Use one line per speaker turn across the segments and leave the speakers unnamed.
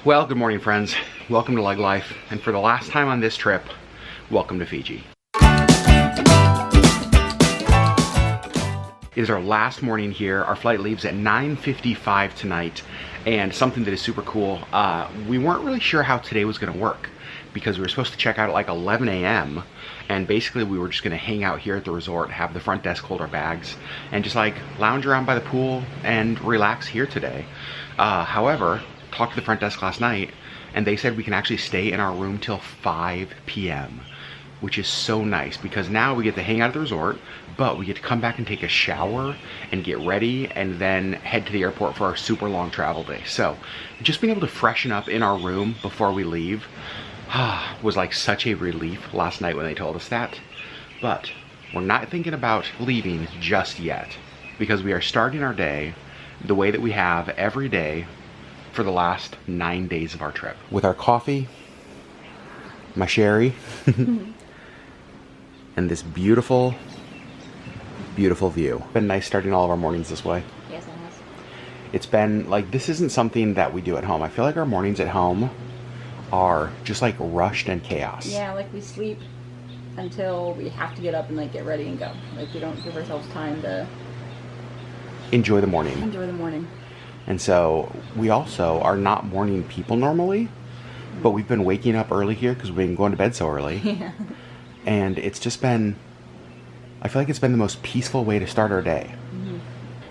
Well, good morning, friends. Welcome to LeggLife, and for the last time on this trip, welcome to Fiji. It is our last morning here. Our flight leaves at 9:55 tonight, and something that is super cool, we weren't really sure how today was gonna work because we were supposed to check out at like 11 a.m. and basically we were just gonna hang out here at the resort, have the front desk hold our bags, and just like lounge around by the pool and relax here today. However, talked to the front desk last night and they said we can actually stay in our room till 5 p.m. which is so nice because now we get to hang out at the resort, but we get to come back and take a shower and get ready and then head to the airport for our super long travel day. So just being able to freshen up in our room before we leave was like such a relief last night when they told us that. But we're not thinking about leaving just yet because we are starting our day the way that we have every day for the last 9 days of our trip. With our coffee, my Sherri, and this beautiful, beautiful view. Been nice starting all of our mornings this way.
Yes, it has.
It's been like, this isn't something that we do at home. I feel like our mornings at home are just like rushed and chaos.
Yeah, like we sleep until we have to get up and like get ready and go. Like we don't give ourselves time to
enjoy the morning.
enjoy the morning.
And so we also are not morning people normally, but we've been waking up early here because we've been going to bed so early.
Yeah.
And it's just been, I feel like it's been the most peaceful way to start our day.
Mm-hmm.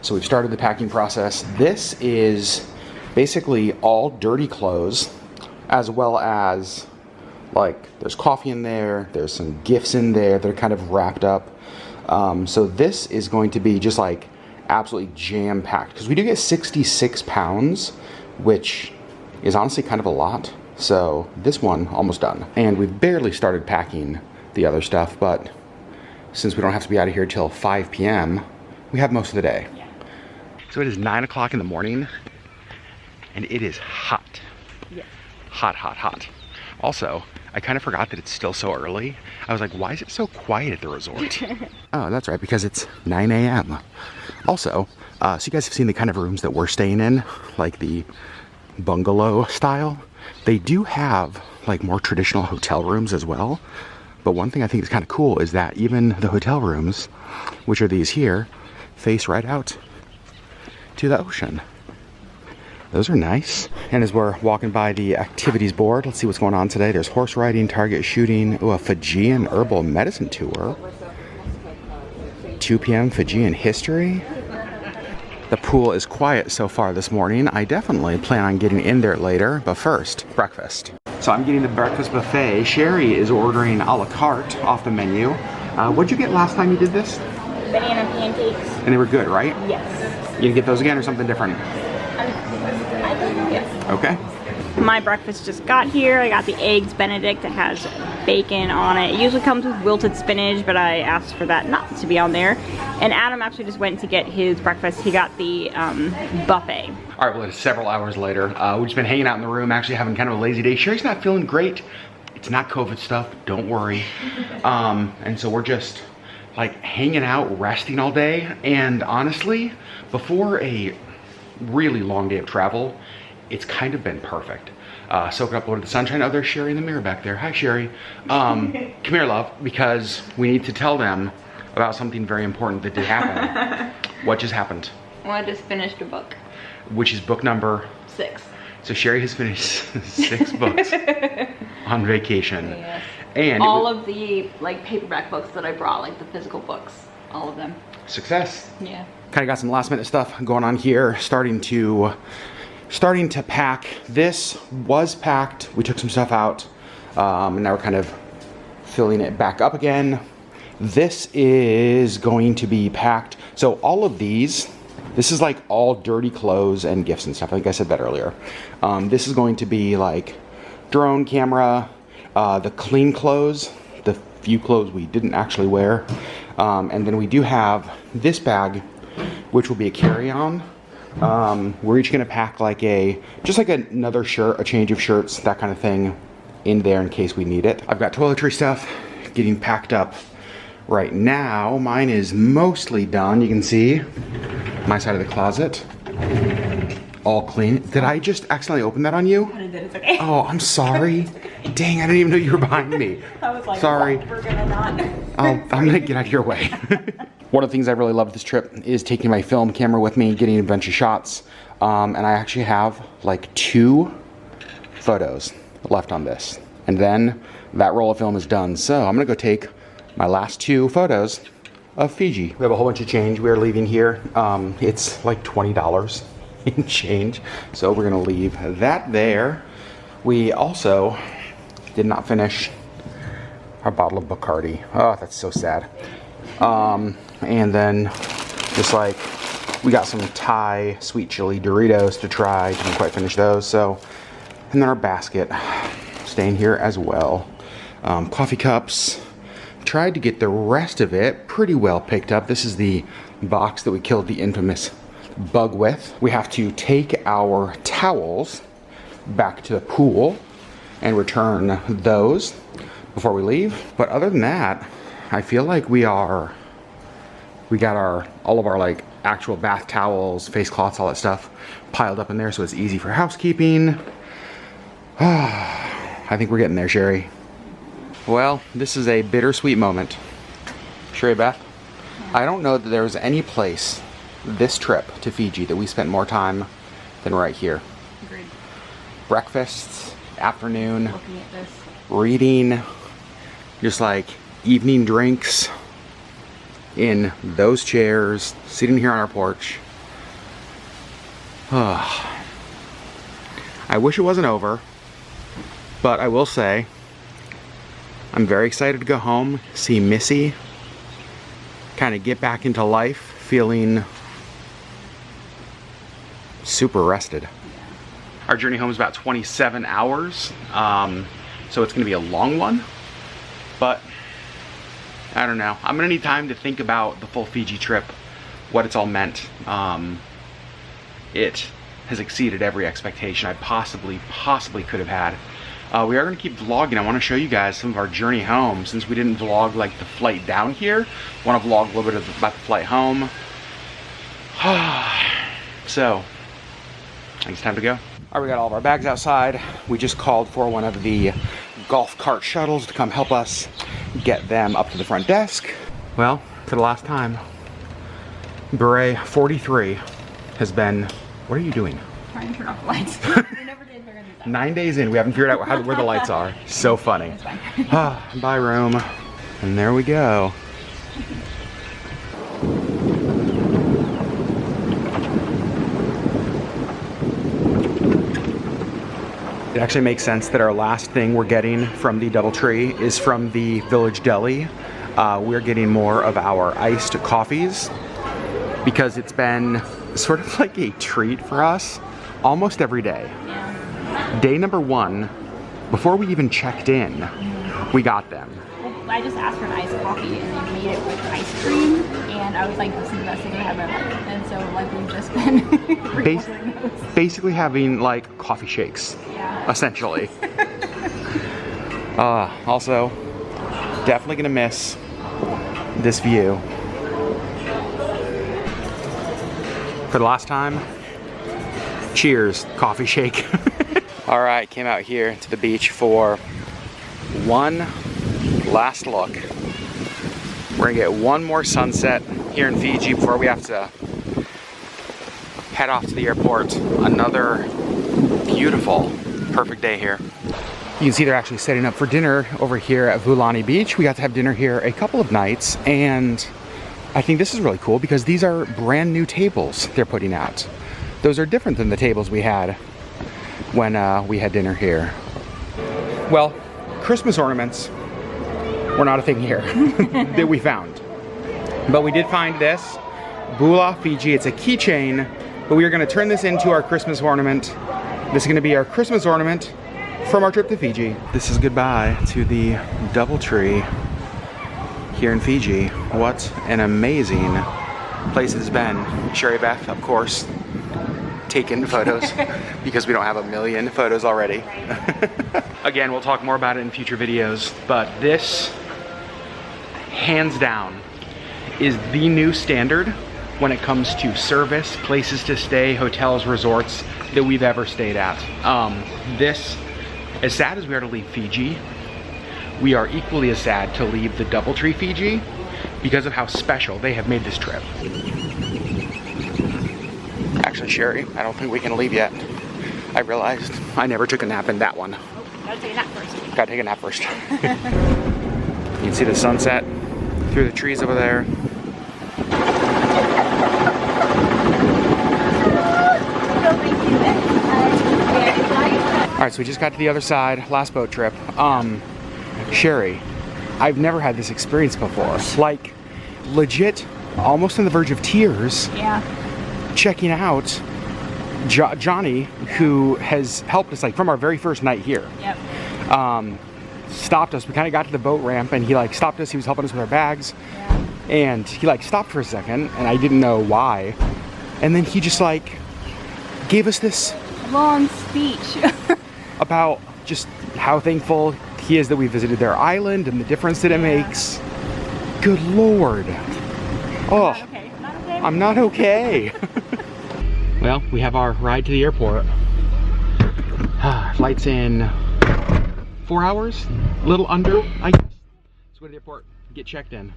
So we've started the packing process. This is basically all dirty clothes, as well as like there's coffee in there, there's some gifts in there that are kind of wrapped up. So this is going to be just like absolutely jam-packed because we do get 66 pounds, which is honestly kind of a lot. So this one almost done. And we've barely started packing the other stuff, but since we don't have to be out of here till 5 p.m., we have most of the day.
Yeah.
So it is 9 o'clock in the morning and it is hot.
Yeah.
Hot, hot, hot. Also, I kind of forgot that it's still so early. I was like, why is it so quiet at the resort? Oh, that's right, because it's 9 a.m. Also, so you guys have seen the kind of rooms that we're staying in, like the bungalow style. They do have like more traditional hotel rooms as well. But one thing I think is kind of cool is that even the hotel rooms, which are these here, face right out to the ocean. Those are nice. And as we're walking by the activities board, let's see what's going on today. There's horse riding, target shooting, a Fijian herbal medicine tour. 2 p.m. Fijian history. The pool is quiet so far this morning. I definitely plan on getting in there later, but first, breakfast. So I'm getting the breakfast buffet. Sherri is ordering a la carte off the menu. What'd you get last time you did this?
Banana pancakes.
And they were good, right?
Yes.
You gonna get those again or something different?
I think yes.
Okay.
My breakfast just got here. I got the eggs Benedict that has bacon on it. It usually comes with wilted spinach, but I asked for that not to be on there. And Adam actually just went to get his breakfast. He got the buffet.
All right, well, it's several hours later. We've just been hanging out in the room, actually having kind of a lazy day. Sherri's not feeling great. It's not COVID stuff, don't worry. And so we're just like hanging out, resting all day. And honestly, before a really long day of travel, it's kind of been perfect. Soaking up a little of the sunshine. Oh, there's Sherri in the mirror back there. Hi, Sherri. Come here, love, because we need to tell them about something very important that did happen. What just happened?
Well, I just finished a book.
Which is book number?
6.
So Sherri has finished 6 books on vacation.
Yes.
And
all of the like paperback books that I brought, like the physical books, all of them.
Success.
Yeah.
Kind of got some last minute stuff going on here. Starting to pack. This was packed. We took some stuff out. And now we're kind of filling it back up again. This is going to be packed. So all of these, this is like all dirty clothes and gifts and stuff. I think I said that earlier. This is going to be like drone camera, the clean clothes, the few clothes we didn't actually wear. And then we do have this bag, which will be a carry-on. We're each gonna pack like just like another shirt, a change of shirts, that kind of thing in there in case we need it. I've got toiletry stuff getting packed up right now. Mine is mostly done. You can see my side of the closet. all clean. Did I just accidentally open that on you?
I did, it's okay.
Oh, I'm sorry. Dang, I didn't even know you were behind me.
I was like,
sorry.
We're gonna not.
I'm gonna get out of your way. One of the things I really loved this trip is taking my film camera with me, getting a bunch of shots. And I actually have like 2 photos left on this. And then that roll of film is done. So I'm gonna go take my last 2 photos of Fiji. We have a whole bunch of change. We're leaving here. It's like $20 in change. So we're gonna leave that there. We also did not finish our bottle of Bacardi. Oh, that's so sad. And then just like, we got some Thai sweet chili Doritos to try. Didn't quite finish those, so. And then our basket, staying here as well. Coffee cups. Tried to get the rest of it pretty well picked up. This is the box that we killed the infamous bug with. We have to take our towels back to the pool and return those before we leave. But other than that, I feel like we got all of our like actual bath towels, face cloths, all that stuff piled up in there, so it's easy for housekeeping. I think we're getting there, Sherry. Well, this is a bittersweet moment. Sherry Beth, I don't know that there was any place this trip to Fiji that we spent more time than right here.
Agreed.
Breakfasts, afternoon,
Looking at this.
reading, just like evening drinks in those chairs, sitting here on our porch. I wish it wasn't over, but I will say I'm very excited to go home, see Missy, kind of get back into life, feeling super rested. Our journey home is about 27 hours, so it's gonna be a long one, but I don't know. I'm gonna need time to think about the full Fiji trip, what it's all meant. It has exceeded every expectation I possibly could have had. We are gonna keep vlogging. I wanna show you guys some of our journey home. Since we didn't vlog like the flight down here, I wanna vlog a little bit about the flight home. So, I think it's time to go. All right, we got all of our bags outside. We just called for one of the golf cart shuttles to come help us get them up to the front desk. Well, for the last time, Beret 43 has been, what are you doing?
Trying to turn off the lights. We never did figure this out.
9 days in, we haven't figured out where the lights are. So funny.
It's fine.
Bye room. And there we go. It actually makes sense that our last thing we're getting from the DoubleTree is from the Village Deli. We're getting more of our iced coffees because it's been sort of like a treat for us almost every day.
Yeah.
Day number 1, before we even checked in, we got them.
Well, I just asked for an iced coffee and they made it with ice cream, and I was like, this is the best thing I have in my life. And so like we've just been recording those.
Basically having like coffee shakes,
Yeah.
essentially. Also, definitely gonna miss this view. For the last time, cheers, coffee shake. All right, came out here to the beach for one last look. We're gonna get one more sunset here in Fiji before we have to head off to the airport. Another beautiful, perfect day here. You can see they're actually setting up for dinner over here at Vulani Beach. We got to have dinner here a couple of nights, and I think this is really cool because these are brand new tables they're putting out. Those are different than the tables we had when we had dinner here. Well, Christmas ornaments were not a thing here that we found. But we did find this, Bula Fiji. It's a keychain, but we are gonna turn this into our Christmas ornament. This is gonna be our Christmas ornament from our trip to Fiji. This is goodbye to the DoubleTree here in Fiji. What an amazing place it's been. Sherri Beth, of course, taking photos because we don't have a million photos already. Again, we'll talk more about it in future videos, but this, hands down, is the new standard when it comes to service, places to stay, hotels, resorts that we've ever stayed at. As sad as we are to leave Fiji, we are equally as sad to leave the DoubleTree Fiji because of how special they have made this trip. Actually, Sherry, I don't think we can leave yet. I realized I never took a nap in that one.
Oh, gotta take a nap first.
Gotta take a nap first. You can see the sunset through the trees over there. All right, so we just got to the other side, last boat trip. Sherry, I've never had this experience before. Like, legit, almost on the verge of tears.
Yeah.
Checking out Johnny, who has helped us like from our very first night here.
Yep.
Stopped us. We kind of got to the boat ramp, and he like stopped us. He was helping us with our bags.
Yeah.
And he like stopped for a second, and I didn't know why. And then he just like gave us this
long speech
about just how thankful he is that we visited their island and the difference that it makes. Good Lord. Oh,
Not okay. Not okay.
I'm not okay. Well, we have our ride to the airport. Flight's in 4 hours, a little under, I guess. Let's go to the airport, get checked in.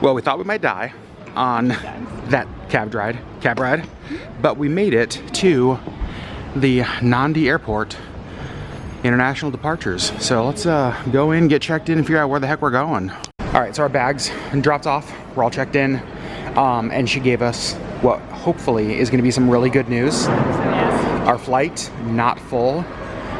Well, we thought we might die on that cab ride, but we made it to the Nandi Airport international departures. So let's go in, get checked in, and figure out where the heck we're going. All right, so our bags dropped off. We're all checked in, and she gave us what hopefully is going to be some really good news.
So yes.
Our flight not full.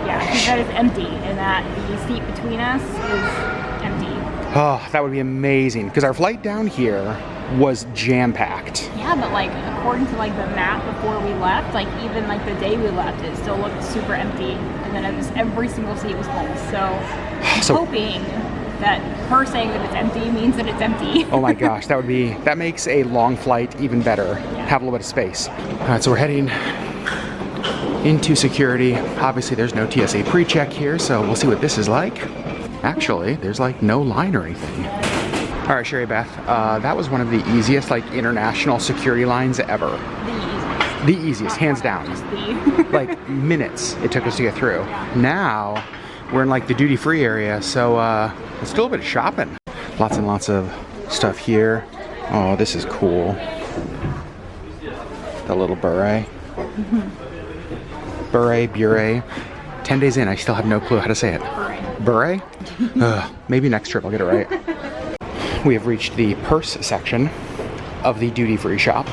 Yeah, she said it's empty, and that the seat between us is empty.
Oh, that would be amazing, because our flight down here was jam-packed.
Yeah, but like according to like the map before we left, like even like the day we left, it still looked super empty, and then it was every single seat was full. So I'm hoping that her saying that it's empty means that it's empty.
Oh my gosh, that makes a long flight even better.
Yeah.
Have a little bit of space. All right, so we're heading into security. Obviously there's no TSA pre-check here, so we'll see what this is like. Actually, there's like no line or anything. All right, Sherry Beth, that was one of the easiest like international security lines ever. The easiest, hands down.
Just the
Like minutes it took us to get through.
Yeah.
Now we're in like the duty-free area, so let's do a little bit of shopping. Lots and lots of stuff here. Oh, this is cool. The little beret. Beret. 10 days in, I still have no clue how to say it. Beret? Maybe next trip I'll get it right. We have reached the purse section of the duty-free shop.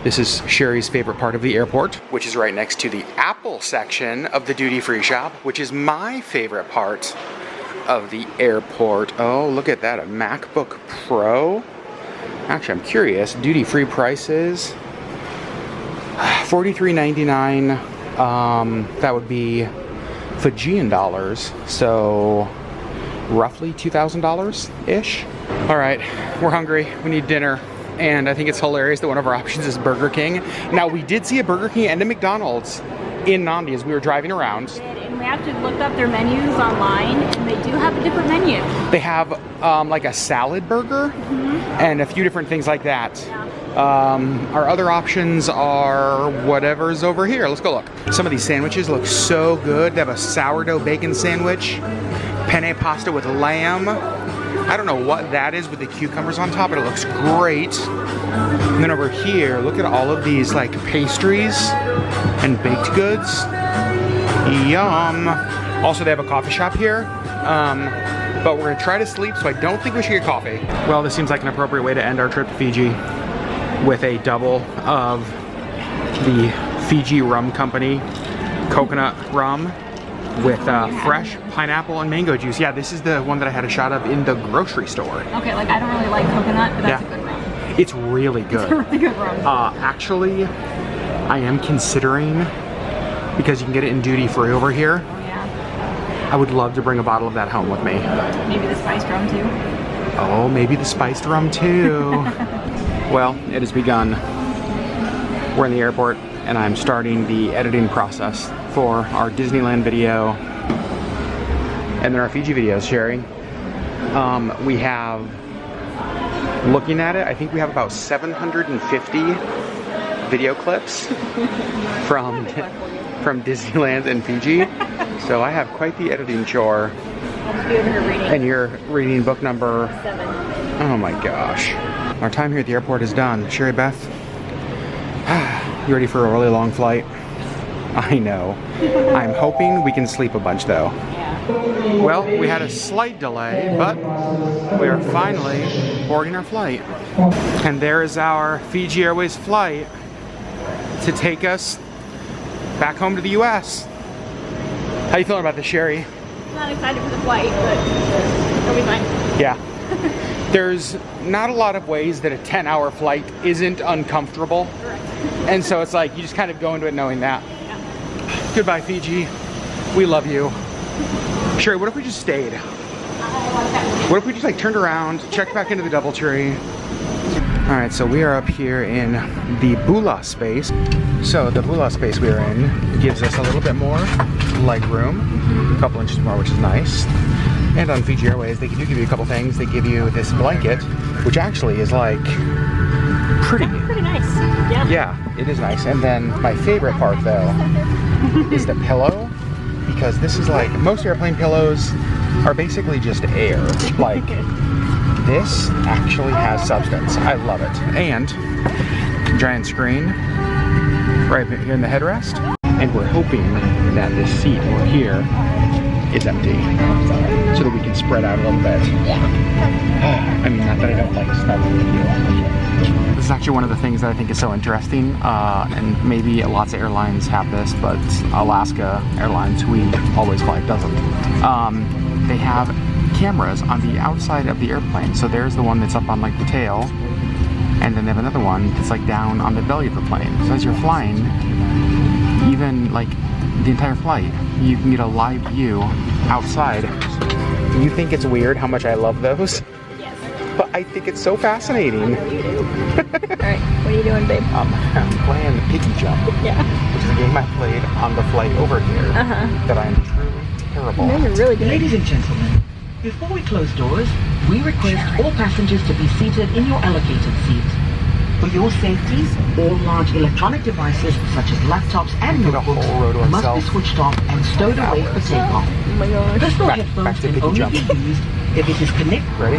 This is Sherry's favorite part of the airport, which is right next to the Apple section of the duty-free shop, which is my favorite part of the airport. Oh, look at that, a MacBook Pro. Actually, I'm curious, duty-free prices, $43.99. That would be Fijian dollars, so roughly $2,000-ish. All right, we're hungry, we need dinner, and I think it's hilarious that one of our options is Burger King. Now, we did see a Burger King and a McDonald's in Nandi as we were driving around.
And we actually looked up their menus online, and they do have a different menu.
They have like a salad burger and a few different things like that.
Yeah.
Our other options are whatever's over here. Let's go look. Some of these sandwiches look so good. They have a sourdough bacon sandwich, penne pasta with lamb. I don't know what that is with the cucumbers on top, but it looks great. And then over here, look at all of these like pastries and baked goods. Yum. Also, they have a coffee shop here. But we're gonna try to sleep, so I don't think we should get coffee. Well, this seems like an appropriate way to end our trip to Fiji, with a double of the Fiji Rum Company coconut rum with fresh pineapple and mango juice. Yeah, this is the one that I had a shot of in the grocery store.
Okay, like I don't really like coconut, but that's a good rum.
It's really good.
It's a really good rum.
Actually, I am considering, because you can get it in duty free over here,
Oh yeah.
I would love to bring a bottle of that home with me.
Maybe the spiced rum too.
Oh, maybe the spiced rum too. Well, it has begun. We're in the airport, and I'm starting the editing process for our Disneyland video and then our Fiji videos, Sherry. We have, looking at it, I think we have about 750 video clips from Disneyland and Fiji. So I have quite the editing chore. And you're reading book number
7.
Oh my gosh. Our time here at the airport is done. Sherry Beth, you ready for a really long flight? I know. I'm hoping we can sleep a bunch though.
Yeah.
Well, we had a slight delay, but we are finally boarding our flight. And there is our Fiji Airways flight to take us back home to the US. How you feeling about this, Sherry?
Not excited for the flight, but it'll be fine.
Yeah. There's not a lot of ways that a 10-hour flight isn't uncomfortable.
Correct.
And so it's like, you just kind of go into it knowing that.
Yeah.
Goodbye, Fiji. We love you. Sherry, what if we just stayed? What if we just like turned around, checked back into the DoubleTree? All right, so we are up here in the Bula space. So the Bula space we are in gives us a little bit more leg room, a couple inches more, which is nice. And on Fiji Airways, they do give you a couple things. They give you this blanket, which actually is like pretty.
That's pretty nice. Yeah.
Yeah, it is nice. And then my favorite part though is the pillow, because this is like, most airplane pillows are basically just air. Like, this actually has substance. I love it. And giant screen right here in the headrest. And we're hoping that this seat over here is empty so that we can spread out a little bit. I mean, not that I don't like smelling the view. This is actually one of the things that I think is so interesting, and maybe lots of airlines have this, but Alaska Airlines, who we always fly, doesn't. They have cameras on the outside of the airplane. So there's the one that's up on like the tail, and then they have another one that's like down on the belly of the plane. So as you're flying, even like the entire flight, you can get a live view outside. Do you think it's weird how much I love those?
Yes.
But I think it's so fascinating.
Alright, what are you doing, babe?
I'm playing the piggy jump.
Yeah.
Which is a game I played on the flight over here that I am truly terrible.
No, you're really good.
Ladies and gentlemen, before we close doors, we request all passengers to be seated in your allocated seat. For your safety, all large electronic devices such as laptops and
Did a whole row to
notebooks must be
himself.
switched off and stowed away for takeoff.
Oh my gosh.
Personal
Back
headphones
to
can
piggy
only
jump.
be used if it is connected.
Ready?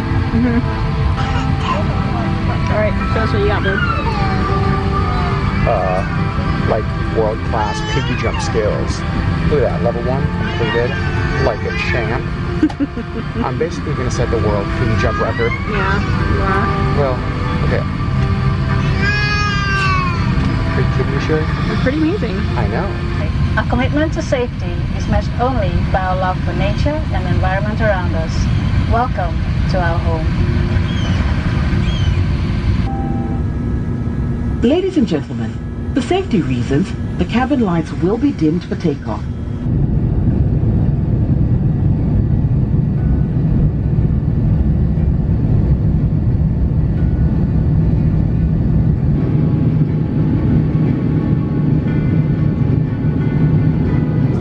Alright, show us what you got, babe.
Like world-class piggy jump skills. Look at that, level 1 completed, like a champ. I'm basically gonna set the world piggy jump record.
Yeah, you are.
Well, okay. Are you kidding me, Sherry?
It's pretty amazing.
I know.
Our commitment to safety is matched only by our love for nature and the environment around us. Welcome to our home.
Ladies and gentlemen, for safety reasons, the cabin lights will be dimmed for takeoff.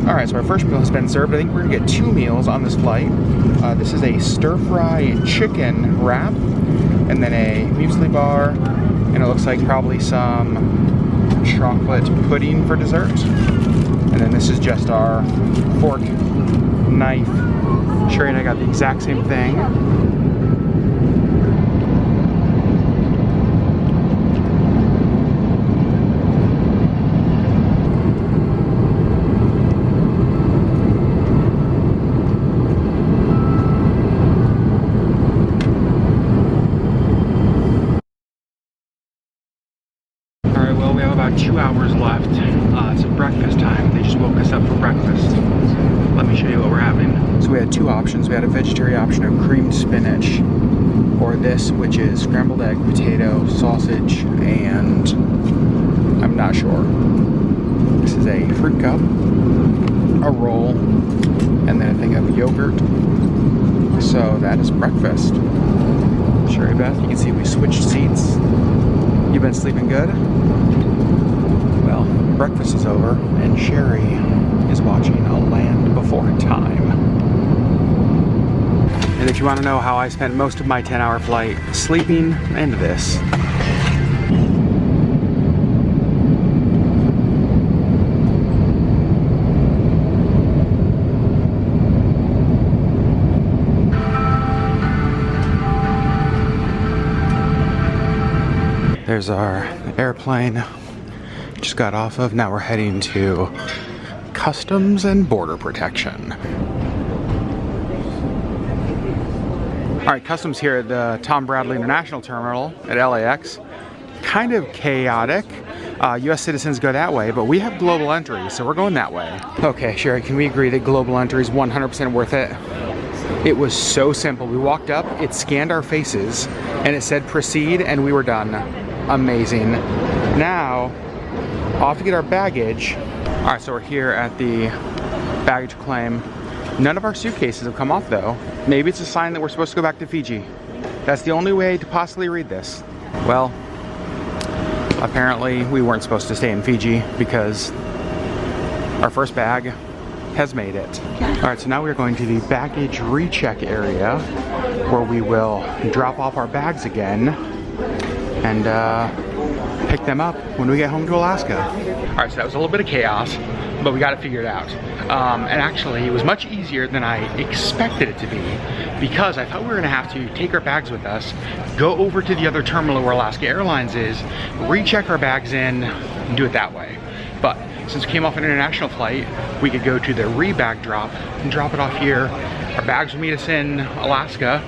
Alright, so our first meal has been served. I think we're gonna get 2 meals on this flight. This is a stir-fry chicken wrap, and then a muesli bar, and it looks like probably some chocolate pudding for dessert. And then this is just our fork, knife. Sherry and I got the exact same thing. Alright, well, we have about 2 hours left. It's breakfast time. They just woke us up for breakfast. Let me show you what we're having. So we had 2 options. We had a vegetarian option of creamed spinach, or this, which is scrambled egg, potato, sausage, and I'm not sure. This is a fruit cup, a roll, and then a thing of yogurt. So that is breakfast. Sherry Beth, you can see we switched seats. You've been sleeping good? Well, breakfast is over, and Sherri is watching A Land Before Time. And if you want to know how I spent most of my 10-hour flight, sleeping and this. There's our airplane. Just got off of. Now we're heading to Customs and Border Protection. All right, Customs here at the Tom Bradley International Terminal at LAX. Kind of chaotic. US citizens go that way, but we have global entry, so we're going that way. Okay, Sherri, can we agree that global entry is 100% worth it? It was so simple. We walked up, it scanned our faces, and it said proceed, and we were done. Amazing. Now, off to get our baggage. All right, so we're here at the baggage claim. None of our suitcases have come off though. Maybe it's a sign that we're supposed to go back to Fiji. That's the only way to possibly read this. Well, apparently we weren't supposed to stay in Fiji because our first bag has made it. All right, so now we're going to the baggage recheck area where we will drop off our bags again and pick them up when we get home to Alaska. All right, so that was a little bit of chaos, but we got it figured out. And actually, it was much easier than I expected it to be because I thought we were gonna have to take our bags with us, go over to the other terminal where Alaska Airlines is, recheck our bags in, and do it that way. But since we came off an international flight, we could go to the rebag drop and drop it off here. Our bags will meet us in Alaska.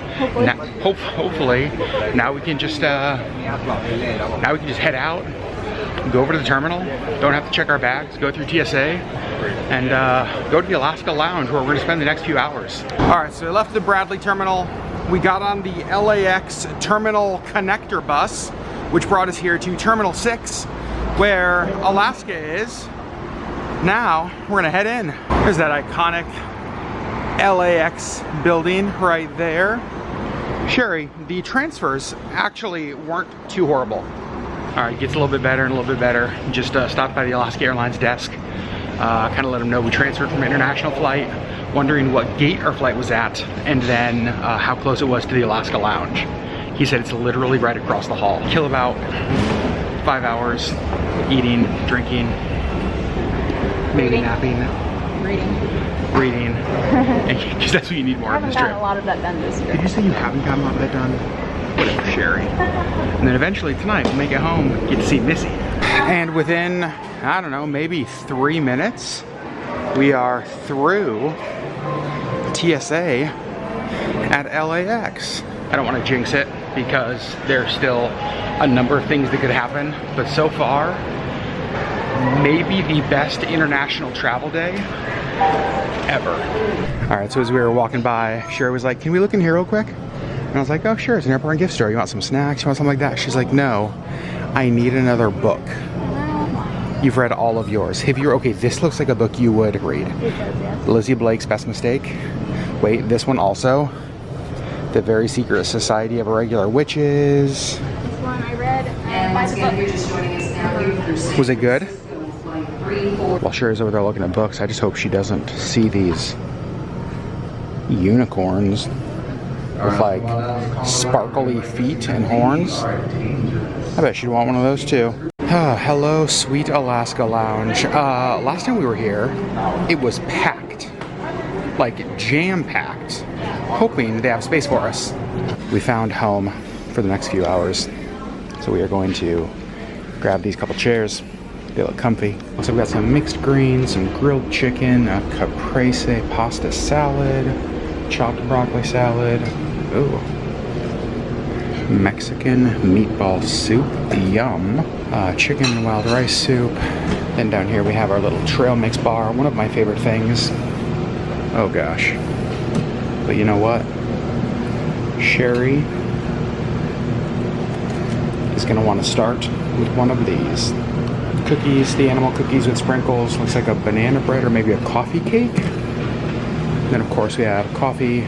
Hopefully, now we can just head out, go over to the terminal. Don't have to check our bags. Go through TSA, and go to the Alaska Lounge where we're going to spend the next few hours. All right, so we left the Bradley terminal. We got on the LAX terminal connector bus, which brought us here to Terminal 6, where Alaska is. Now we're gonna head in. There's that iconic LAX building right there. Sherri, the transfers actually weren't too horrible. All right, gets a little bit better and a little bit better. Just stopped by the Alaska Airlines desk. Kind of let them know we transferred from an international flight, wondering what gate our flight was at, and then how close it was to the Alaska Lounge. He said it's literally right across the hall. Kill about 5 hours eating, drinking, maybe napping. Reading. Because that's what you need more of this trip.
I haven't gotten a lot of that done this year.
Did you say you haven't gotten a lot of that done? Whatever, Sherri. And then eventually tonight we'll make it home, get to see Missy. And within, I don't know, maybe 3 minutes, we are through TSA at LAX. I don't want to jinx it because there's still a number of things that could happen, but so far, maybe the best international travel day ever. All right, so as we were walking by, Sherri was like, can we look in here real quick? And I was like, oh sure, it's an airport and gift store. You want some snacks? You want something like that? She's like, no, I need another book. You've read all of yours. Have you, okay, this looks like a book you would read.
It does, yeah.
Lizzie Blake's Best Mistake. Wait, this one also. The Very Secret Society of Irregular Witches.
This one I read.
Was it good? While Sherri's over there looking at books, I just hope she doesn't see these unicorns with like sparkly feet and horns. I bet she'd want one of those too. Hello, sweet Alaska Lounge. Last time we were here, it was packed. Like jam-packed. Hoping they have space for us. We found home for the next few hours. So we are going to grab these couple chairs. They look comfy. So we got some mixed greens, some grilled chicken, a caprese pasta salad, chopped broccoli salad. Ooh. Mexican meatball soup, yum. Chicken and wild rice soup. Then down here we have our little trail mix bar, one of my favorite things. Oh gosh. But you know what? Sherri is gonna want to start with one of these. Cookies, the animal cookies with sprinkles. Looks like a banana bread or maybe a coffee cake. Then of course we have coffee,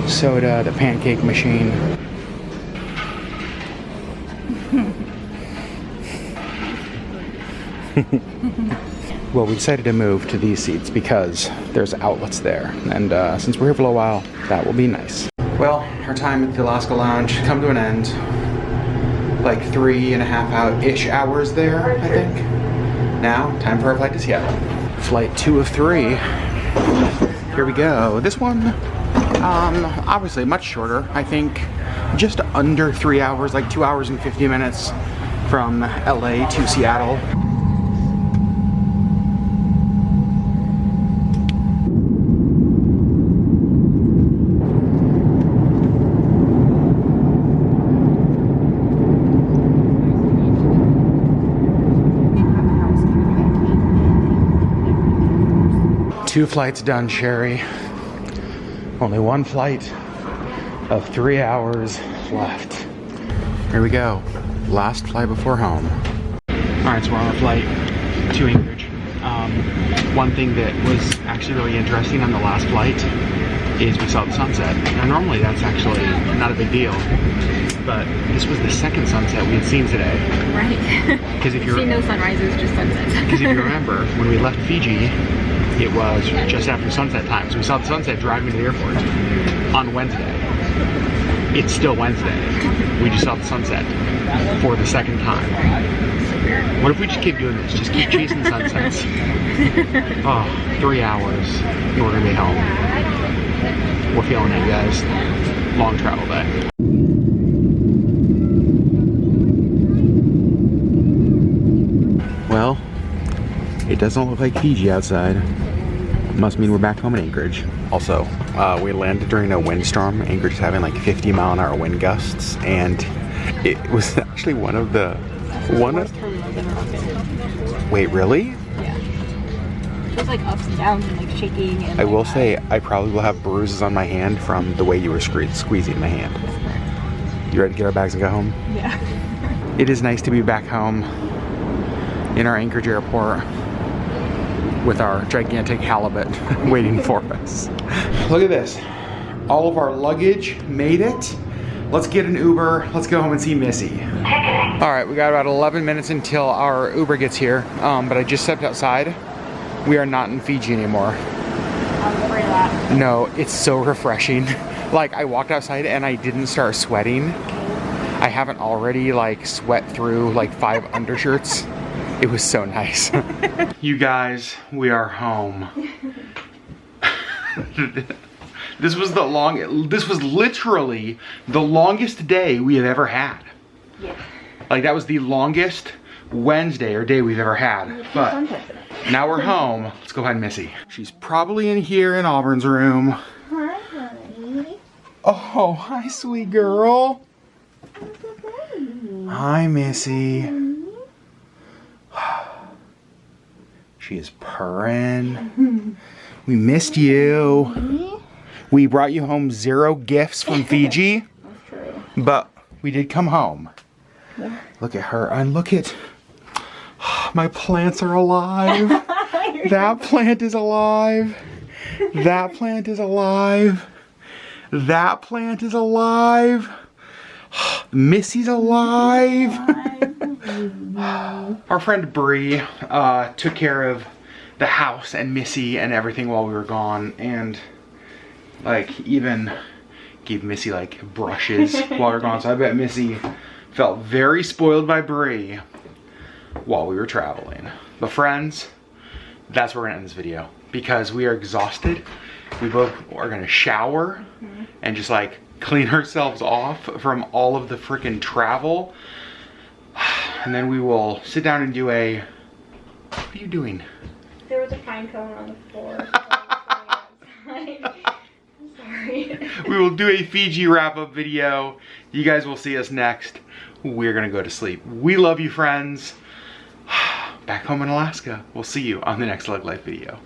soda, the pancake machine. Well, we decided to move to these seats because there's outlets there, and since we're here for a while, that will be nice. Well, our time at the Alaska Lounge come to an end. Like 3.5-ish hours there, I think. Now, time for our flight to Seattle. Flight 2 of 3. Here we go. This one, obviously much shorter. I think just under 3 hours, like 2 hours and 50 minutes from LA to Seattle. Two flights done, Sherry. Only one flight of 3 hours left. Here we go. Last flight before home. Alright, so we're on our flight to Anchorage. One thing that was actually really interesting on the last flight is we saw the sunset. Now normally that's actually not a big deal, but this was the second sunset we had seen today.
Right.
Because if you're
seen no sunrises, just sunsets.
Because if you remember, when we left Fiji, it was just after sunset time, so we saw the sunset driving to the airport on Wednesday. It's still Wednesday. We just saw the sunset for the second time. What if we just keep doing this? Just keep chasing sunsets. Oh, 3 hours and we're gonna be home. We're feeling it, guys. Long travel day. Well, it doesn't look like Fiji outside. Must mean we're back home in Anchorage. Also, we landed during a windstorm. Anchorage is having like 50-mile-an-hour wind gusts, and it was actually Wait, really?
Yeah. It was like ups and downs and like shaking. And
I will say, I probably will have bruises on my hand from the way you were squeezing my hand. You ready to get our bags and go home?
Yeah.
It is nice to be back home in our Anchorage airport with our gigantic halibut waiting for us. Look at this. All of our luggage made it. Let's get an Uber. Let's go home and see Missy. All right, we got about 11 minutes until our Uber gets here, but I just stepped outside. We are not in Fiji anymore. No, it's so refreshing. Like, I walked outside and I didn't start sweating. I haven't already like sweat through like 5 undershirts. It was so nice. You guys, we are home. This was literally the longest day we have ever had.
Yeah.
Like, that was the longest Wednesday or day we've ever had. But now we're home. Let's go find Missy. She's probably in here in Auburn's room.
Hi, honey.
Oh, hi, sweet girl. Hi, Missy. She is purring. We missed you. We brought you home 0 gifts from Fiji.
That's true.
But we did come home.
Yeah.
Look at her, and look at, my plants are alive. That plant is alive. That plant is alive. That plant is alive. Missy's alive. Our friend Bree took care of the house and Missy and everything while we were gone, and like even gave Missy like brushes while we were gone. So I bet Missy felt very spoiled by Bree while we were traveling. But friends, that's where we're gonna end this video because we are exhausted. We both are gonna shower and just like clean ourselves off from all of the freaking travel. And then we will sit down and do a, what are you doing?
There was a pine cone on the floor. Sorry.
We will do a Fiji wrap-up video. You guys will see us next. We're gonna go to sleep. We love you, friends. Back home in Alaska. We'll see you on the next LeggLife video.